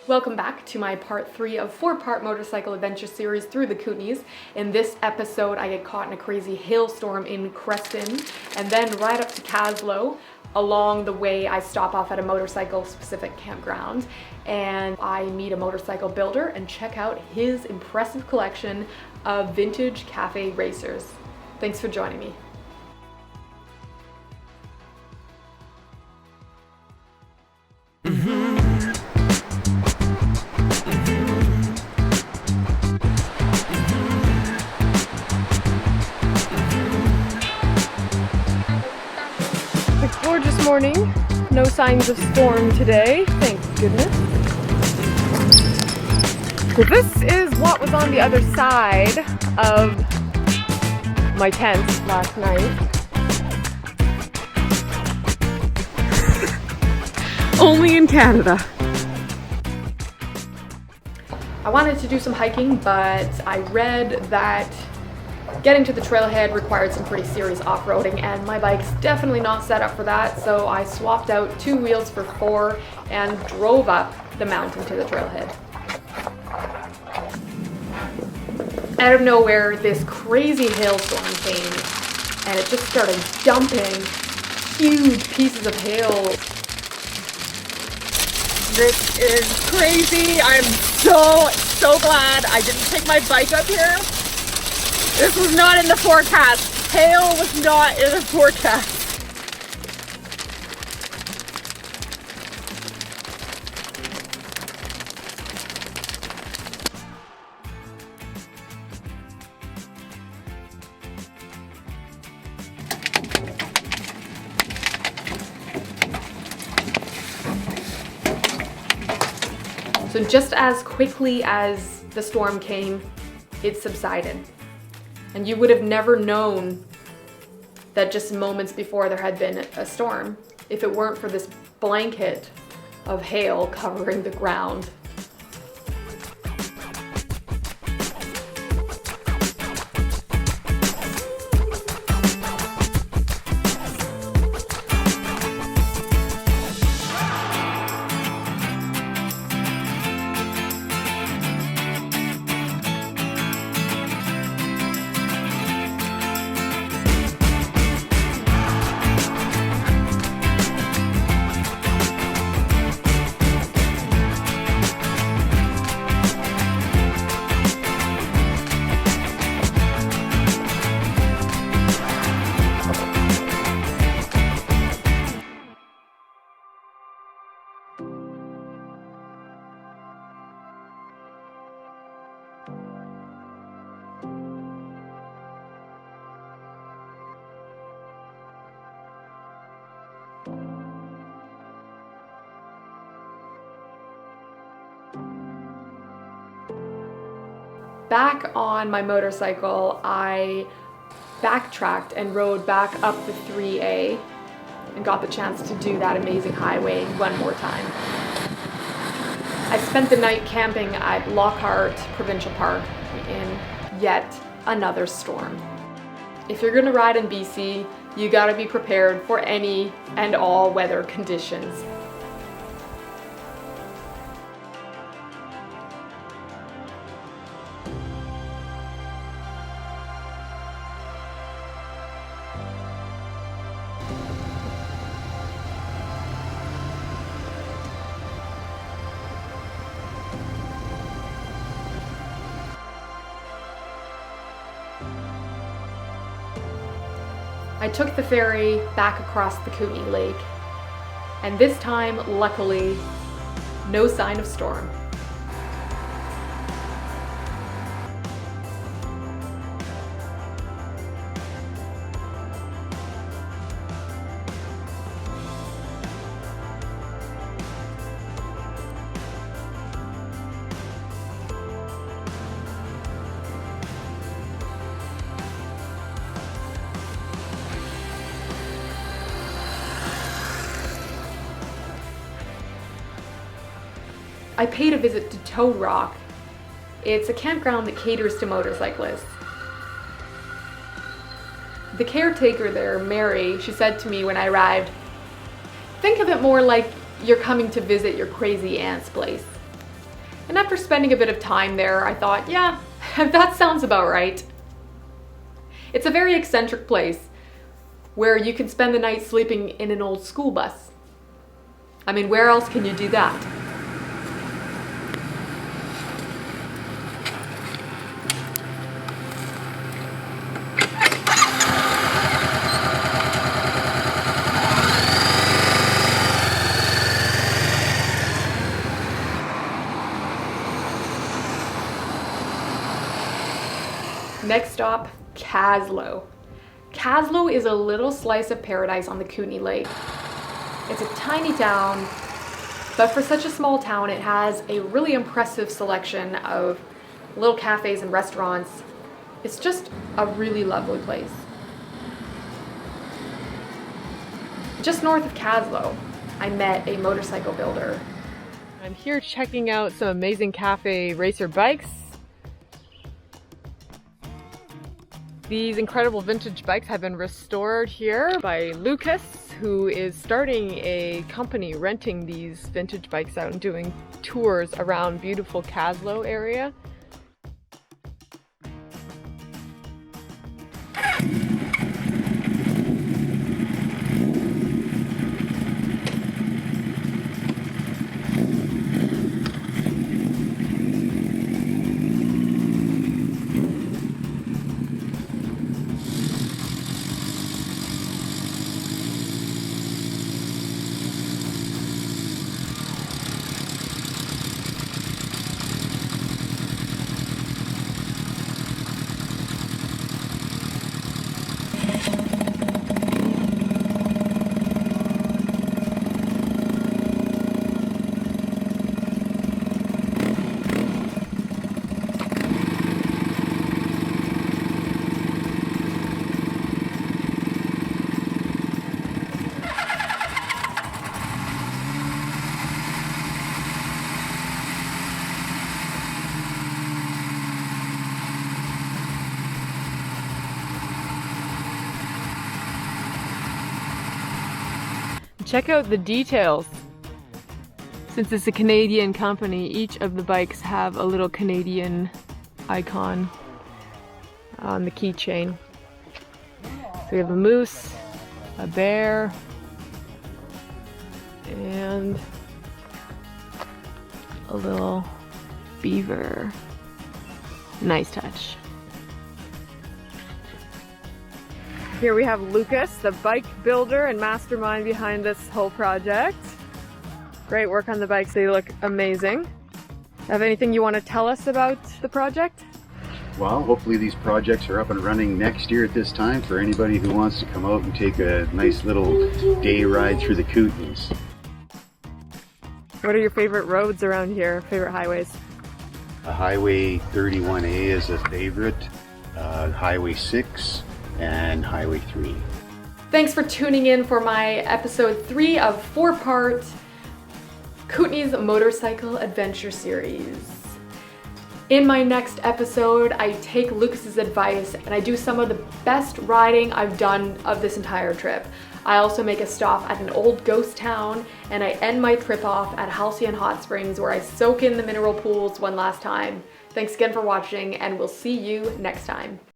Welcome back to my part 3 of 4-part motorcycle adventure series through the Kootenays. In this episode, I get caught in a crazy hailstorm in Creston and then right up to Kaslo. Along the way, I stop off at a motorcycle specific campground and I meet a motorcycle builder and check out his impressive collection of vintage cafe racers. Thanks for joining me. Gorgeous morning, no signs of storm today, thank goodness. So this is what was on the other side of my tent last night. Only in Canada. I wanted to do some hiking, but I read that getting to the trailhead required some pretty serious off-roading, and my bike's definitely not set up for that, so I swapped out 2 wheels for 4 and drove up the mountain to the trailhead. Out of nowhere, this crazy hailstorm came, and it just started dumping huge pieces of hail. This is crazy. I'm so glad I didn't take my bike up here. This was not in the forecast. Hail was not in the forecast. So just as quickly as the storm came, it subsided. And you would have never known that just moments before there had been a storm if it weren't for this blanket of hail covering the ground. Back on my motorcycle, I backtracked and rode back up the 3A and got the chance to do that amazing highway one more time. I spent the night camping at Lockhart Provincial Park in yet another storm. If you're gonna ride in BC, you gotta be prepared for any and all weather conditions. I took the ferry back across the Kootenay Lake, and this time, luckily, no sign of storm. I paid a visit to Toad Rock. It's a campground that caters to motorcyclists. The caretaker there, Mary, she said to me when I arrived, "Think of it more like you're coming to visit your crazy aunt's place." And after spending a bit of time there, I thought, yeah, that sounds about right. It's a very eccentric place where you can spend the night sleeping in an old school bus. I mean, where else can you do that? Next stop, Kaslo. Kaslo is a little slice of paradise on the Kootenay Lake. It's a tiny town, but for such a small town, it has a really impressive selection of little cafes and restaurants. It's just a really lovely place. Just north of Kaslo, I met a motorcycle builder. I'm here checking out some amazing cafe racer bikes. These incredible vintage bikes have been restored here by Lucas, who is starting a company renting these vintage bikes out and doing tours around beautiful Kaslo area. Check out the details. Since it's a Canadian company, each of the bikes have a little Canadian icon on the keychain. So we have a moose, a bear, and a little beaver. Nice touch. Here we have Lucas, the bike builder and mastermind behind this whole project. Great work on the bikes, they look amazing. Have anything you want to tell us about the project? Well, hopefully these projects are up and running next year at this time for anybody who wants to come out and take a nice little day ride through the Kootenays. What are your favorite roads around here, favorite highways? Highway 31A is a favorite, Highway 6, and Highway 3. Thanks for tuning in for my episode 3 of 4-part Kootenays Motorcycle Adventure Series. In my next episode, I take Lucas's advice and I do some of the best riding I've done of this entire trip. I also make a stop at an old ghost town and I end my trip off at Halcyon Hot Springs where I soak in the mineral pools one last time. Thanks again for watching and we'll see you next time.